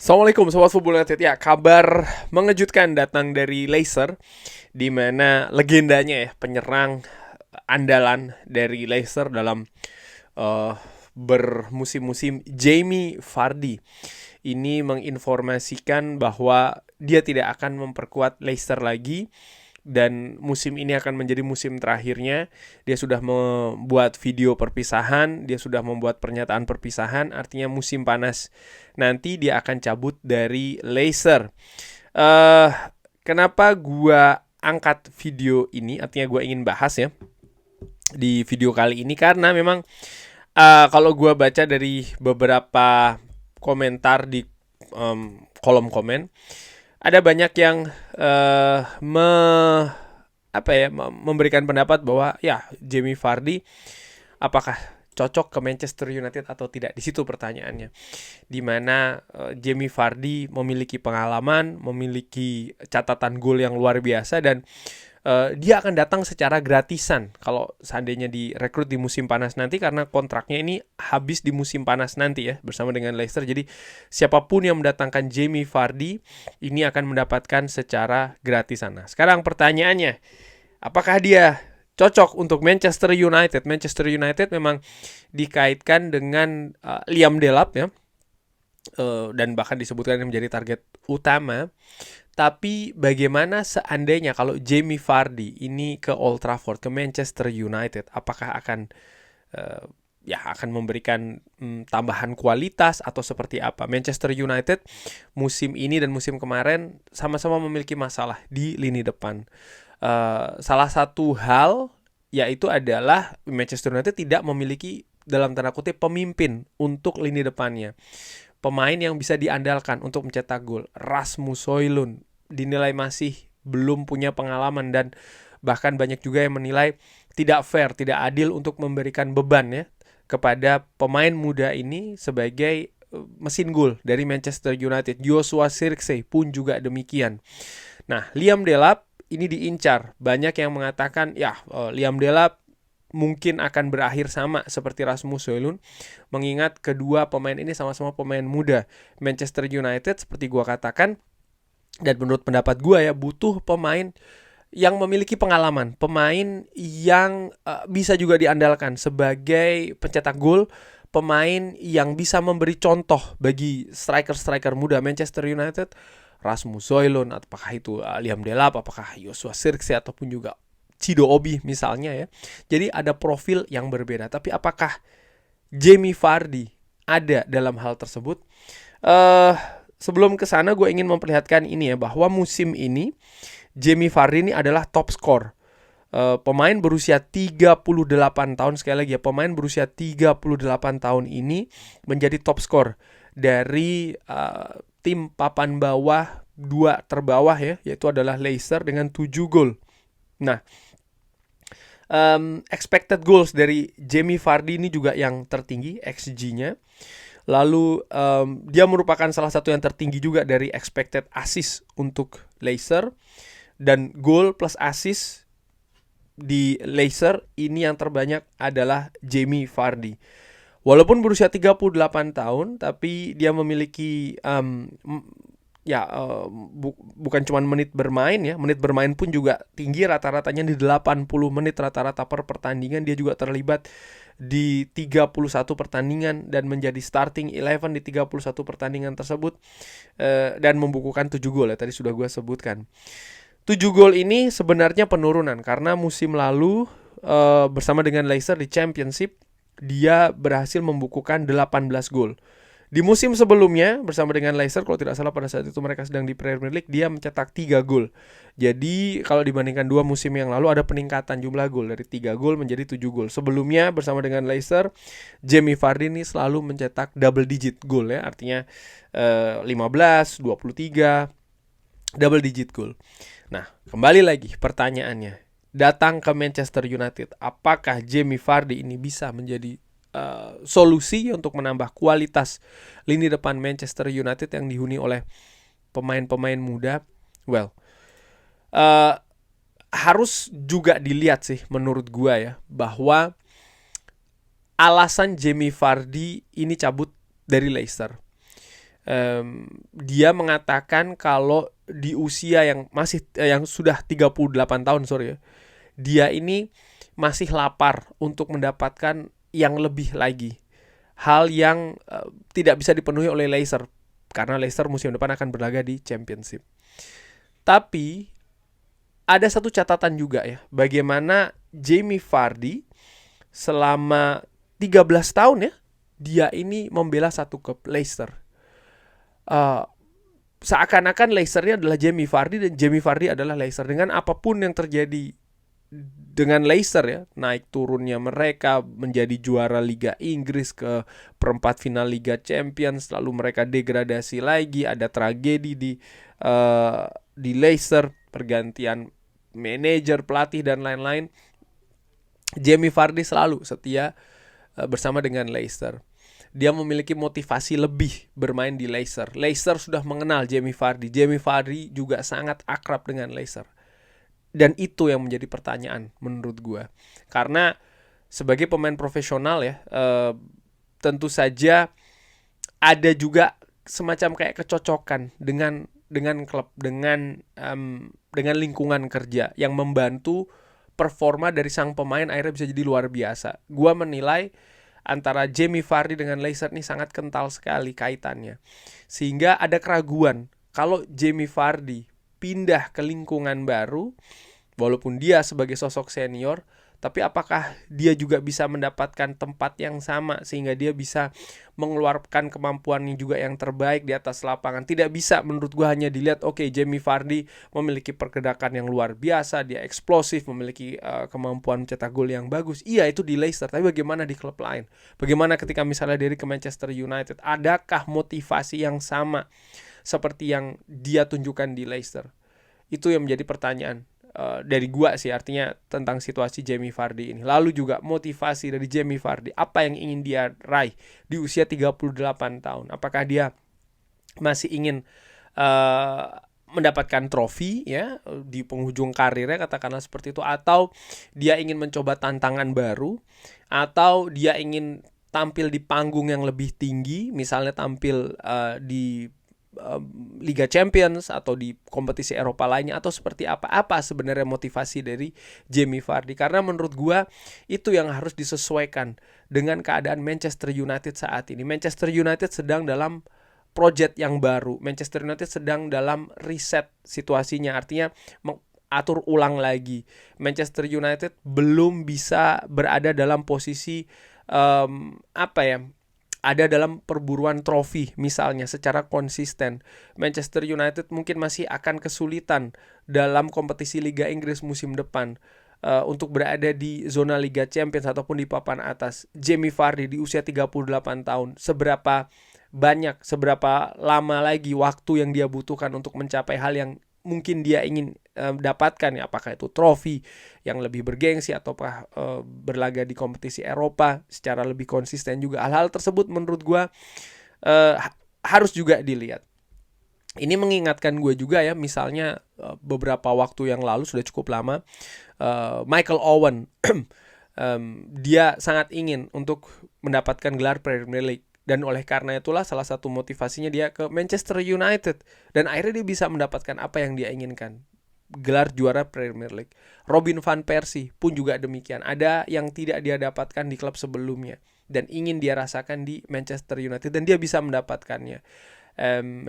Assalamualaikum Sobat Football United. Ya, kabar mengejutkan datang dari Leicester, di mana legendanya ya, penyerang andalan dari Leicester dalam bermusim-musim, Jamie Vardy ini menginformasikan bahwa dia tidak akan memperkuat Leicester lagi dan musim ini akan menjadi musim terakhirnya. Dia sudah membuat video perpisahan, dia sudah membuat pernyataan perpisahan, artinya musim panas nanti dia akan cabut dari Leicester. Kenapa gua angkat video ini? Artinya gua ingin bahas ya di video kali ini karena memang kalau gua baca dari beberapa komentar di kolom komen, ada banyak yang memberikan pendapat bahwa ya Jamie Vardy apakah cocok ke Manchester United atau tidak. Di situ pertanyaannya. Di mana Jamie Vardy memiliki pengalaman, memiliki catatan gol yang luar biasa, dan dia akan datang secara gratisan kalau seandainya direkrut di musim panas nanti, karena kontraknya ini habis di musim panas nanti ya bersama dengan Leicester. Jadi siapapun yang mendatangkan Jamie Vardy ini akan mendapatkan secara gratisan. Nah, sekarang pertanyaannya, apakah dia cocok untuk Manchester United? Manchester United memang dikaitkan dengan Liam Delap ya, dan bahkan disebutkan menjadi target utama. Tapi bagaimana seandainya kalau Jamie Vardy ini ke Old Trafford, ke Manchester United, apakah akan akan memberikan tambahan kualitas atau seperti apa? Manchester United musim ini dan musim kemarin sama-sama memiliki masalah di lini depan. Salah satu hal yaitu adalah Manchester United tidak memiliki dalam tanda kutip pemimpin untuk lini depannya. Pemain yang bisa diandalkan untuk mencetak gol, Rasmus Højlund, dinilai masih belum punya pengalaman, dan bahkan banyak juga yang menilai tidak fair, tidak adil untuk memberikan beban ya kepada pemain muda ini sebagai mesin gol dari Manchester United. Joshua Zirkzee pun juga demikian. Nah, Liam Delap ini diincar. Banyak yang mengatakan Liam Delap mungkin akan berakhir sama seperti Rasmus Højlund, mengingat kedua pemain ini sama-sama pemain muda. Manchester United seperti gua katakan, dan menurut pendapat gue ya, butuh pemain yang memiliki pengalaman, pemain yang bisa juga diandalkan sebagai pencetak gol, pemain yang bisa memberi contoh bagi striker-striker muda Manchester United. Rasmus Højlund, apakah itu Liam Delap, apakah Joshua Zirkzee, ataupun juga Chido Obi misalnya ya. Jadi ada profil yang berbeda. Tapi apakah Jamie Vardy ada dalam hal tersebut? Sebelum ke sana, gue ingin memperlihatkan ini ya, bahwa musim ini Jamie Vardy ini adalah top skor. Pemain berusia 38 tahun, sekali lagi ya, pemain berusia 38 tahun ini menjadi top skor dari tim papan bawah 2 terbawah ya, yaitu adalah Leicester dengan 7 gol. Nah, expected goals dari Jamie Vardy ini juga yang tertinggi, XG-nya. Lalu dia merupakan salah satu yang tertinggi juga dari expected assist untuk Leicester. Dan gol plus assist di Leicester ini yang terbanyak adalah Jamie Vardy. Walaupun berusia 38 tahun, tapi dia memiliki bukan cuma menit bermain ya. Menit bermain pun juga tinggi, rata-ratanya di 80 menit rata-rata per pertandingan. Dia juga terlibat di 31 pertandingan dan menjadi starting 11 di 31 pertandingan tersebut, dan membukukan 7 gol ya, tadi sudah gue sebutkan. 7 gol ini sebenarnya penurunan karena musim lalu bersama dengan Leicester di Championship dia berhasil membukukan 18 gol. Di musim sebelumnya bersama dengan Leicester, kalau tidak salah pada saat itu mereka sedang di Premier League, dia mencetak 3 gol. Jadi kalau dibandingkan 2 musim yang lalu ada peningkatan jumlah gol dari 3 gol menjadi 7 gol. Sebelumnya bersama dengan Leicester, Jamie Vardy ini selalu mencetak double digit gol ya, artinya 15, 23, double digit gol. Nah, kembali lagi pertanyaannya, datang ke Manchester United, apakah Jamie Vardy ini bisa menjadi solusi untuk menambah kualitas lini depan Manchester United yang dihuni oleh pemain-pemain muda? Well, harus juga dilihat sih menurut gua ya, bahwa alasan Jamie Vardy ini cabut dari Leicester Dia mengatakan kalau di usia yang sudah 38 tahun, sorry ya, dia ini masih lapar untuk mendapatkan yang lebih lagi. Hal yang tidak bisa dipenuhi oleh Leicester, karena Leicester musim depan akan berlaga di Championship. Tapi ada satu catatan juga ya, bagaimana Jamie Vardy selama 13 tahun ya, dia ini membela satu klub, Leicester. Seakan-akan Leicester ini adalah Jamie Vardy dan Jamie Vardy adalah Leicester. Dengan apapun yang terjadi dengan Leicester ya, naik turunnya mereka menjadi juara Liga Inggris ke perempat final Liga Champions, lalu mereka degradasi lagi, ada tragedi di Leicester, pergantian manajer, pelatih dan lain-lain. Jamie Vardy selalu setia bersama dengan Leicester. Dia memiliki motivasi lebih bermain di Leicester. Leicester sudah mengenal Jamie Vardy. Jamie Vardy juga sangat akrab dengan Leicester. Dan itu yang menjadi pertanyaan menurut gue. Karena sebagai pemain profesional ya, tentu saja ada juga semacam kayak kecocokan dengan klub, dengan lingkungan kerja yang membantu performa dari sang pemain akhirnya bisa jadi luar biasa. Gua menilai antara Jamie Vardy dengan Leicester ini sangat kental sekali kaitannya. Sehingga ada keraguan kalau Jamie Vardy pindah ke lingkungan baru, walaupun dia sebagai sosok senior, tapi apakah dia juga bisa mendapatkan tempat yang sama sehingga dia bisa mengeluarkan kemampuannya juga yang terbaik di atas lapangan. Tidak bisa menurut gue hanya dilihat Jamie Vardy memiliki pergerakan yang luar biasa, dia eksplosif, memiliki kemampuan mencetak gol yang bagus. Iya, itu di Leicester, tapi bagaimana di klub lain? Bagaimana ketika misalnya dari ke Manchester United? Adakah motivasi yang sama seperti yang dia tunjukkan di Leicester? Itu yang menjadi pertanyaan dari gua sih, artinya tentang situasi Jamie Vardy ini. Lalu juga motivasi dari Jamie Vardy, apa yang ingin dia raih di usia 38 tahun? Apakah dia masih ingin mendapatkan trofi ya di penghujung karirnya, katakanlah seperti itu, atau dia ingin mencoba tantangan baru, atau dia ingin tampil di panggung yang lebih tinggi, misalnya tampil di Liga Champions atau di kompetisi Eropa lainnya, atau seperti apa sebenarnya motivasi dari Jamie Vardy? Karena menurut gua itu yang harus disesuaikan dengan keadaan Manchester United saat ini. Manchester United sedang dalam project yang baru. Manchester United sedang dalam reset situasinya, artinya atur ulang lagi. Manchester United belum bisa berada dalam posisi ada dalam perburuan trofi misalnya secara konsisten. Manchester United mungkin masih akan kesulitan dalam kompetisi Liga Inggris musim depan untuk berada di zona Liga Champions ataupun di papan atas. Jamie Vardy di usia 38 tahun, seberapa lama lagi waktu yang dia butuhkan untuk mencapai hal yang mungkin dia ingin dapatkan ya, apakah itu trofi yang lebih bergengsi ataukah berlaga di kompetisi Eropa secara lebih konsisten juga. Hal-hal tersebut menurut gue harus juga dilihat. Ini mengingatkan gue juga ya, misalnya beberapa waktu yang lalu, sudah cukup lama, Michael Owen dia sangat ingin untuk mendapatkan gelar Premier League. Dan oleh karena itulah salah satu motivasinya dia ke Manchester United. Dan akhirnya dia bisa mendapatkan apa yang dia inginkan, gelar juara Premier League. Robin van Persie pun juga demikian. Ada yang tidak dia dapatkan di klub sebelumnya dan ingin dia rasakan di Manchester United, dan dia bisa mendapatkannya.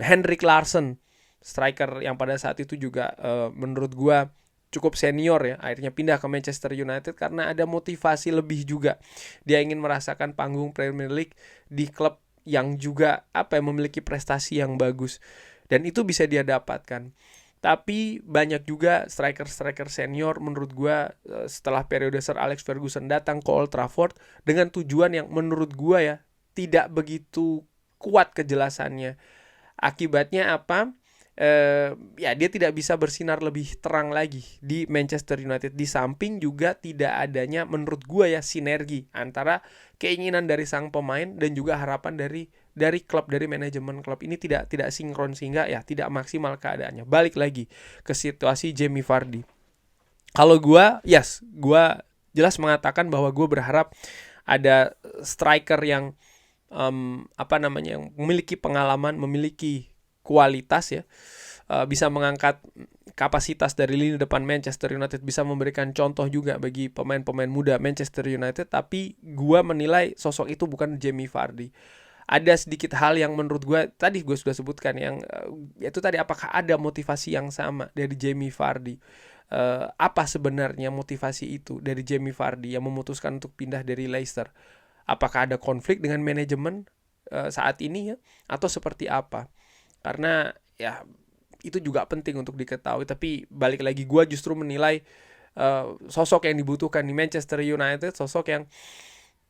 Henrik Larsson, striker yang pada saat itu juga menurut gua cukup senior ya, akhirnya pindah ke Manchester United karena ada motivasi lebih juga. Dia ingin merasakan panggung Premier League di klub yang juga memiliki prestasi yang bagus, dan itu bisa dia dapatkan. Tapi banyak juga striker-striker senior menurut gua setelah periode Sir Alex Ferguson datang ke Old Trafford dengan tujuan yang menurut gua ya tidak begitu kuat kejelasannya. Akibatnya apa? Dia tidak bisa bersinar lebih terang lagi di Manchester United. Di samping juga tidak adanya menurut gue ya sinergi antara keinginan dari sang pemain dan juga harapan dari klub, dari manajemen klub ini tidak sinkron, sehingga ya tidak maksimal keadaannya. Balik lagi ke situasi Jamie Vardy. Kalau gue jelas mengatakan bahwa gue berharap ada striker yang yang memiliki pengalaman, memiliki kualitas ya, bisa mengangkat kapasitas dari lini depan Manchester United, bisa memberikan contoh juga bagi pemain-pemain muda Manchester United. Tapi gue menilai sosok itu bukan Jamie Vardy. Ada sedikit hal yang menurut gue tadi gue sudah sebutkan, yang itu tadi, apakah ada motivasi yang sama dari Jamie Vardy? Apa sebenarnya motivasi itu dari Jamie Vardy yang memutuskan untuk pindah dari Leicester? Apakah ada konflik dengan manajemen saat ini ya, atau seperti apa? Karena ya itu juga penting untuk diketahui. Tapi balik lagi, gue justru menilai sosok yang dibutuhkan di Manchester United sosok yang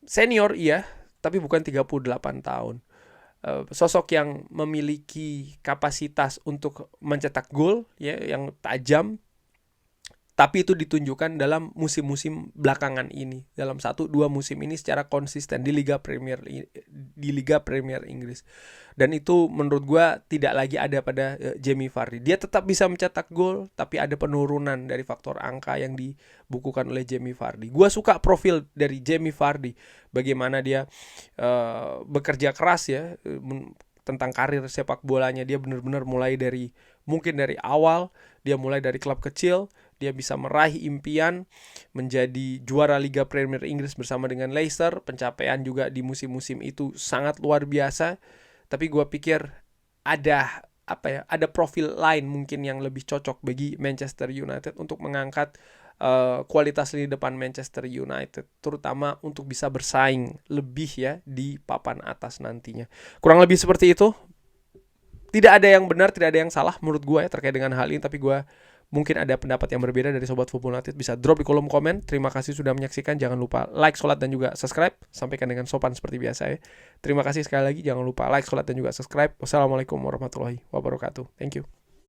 senior iya, tapi bukan 38 tahun. Sosok yang memiliki kapasitas untuk mencetak gol ya, yang tajam, tapi itu ditunjukkan dalam musim-musim belakangan ini, dalam 1-2 musim ini secara konsisten di Liga Premier Inggris. Dan itu menurut gue tidak lagi ada pada Jamie Vardy. Dia tetap bisa mencetak gol, tapi ada penurunan dari faktor angka yang dibukukan oleh Jamie Vardy. Gue suka profil dari Jamie Vardy, bagaimana dia bekerja keras ya, tentang karir sepak bolanya. Dia benar-benar mulai dari awal, dia mulai dari klub kecil, dia bisa meraih impian menjadi juara Liga Premier Inggris bersama dengan Leicester. Pencapaian juga di musim-musim itu sangat luar biasa. Tapi gue pikir ada profil lain mungkin yang lebih cocok bagi Manchester United untuk mengangkat kualitas lini depan Manchester United, terutama untuk bisa bersaing lebih ya di papan atas nantinya. Kurang lebih seperti itu. Tidak ada yang benar, tidak ada yang salah menurut gue ya terkait dengan hal ini. Tapi gue mungkin ada pendapat yang berbeda dari Sobat Football United, bisa drop di kolom komen. Terima kasih sudah menyaksikan. Jangan lupa like, sholat, dan juga subscribe. Sampaikan dengan sopan seperti biasa ya. Terima kasih sekali lagi. Jangan lupa like, sholat, dan juga subscribe. Wassalamualaikum warahmatullahi wabarakatuh. Thank you.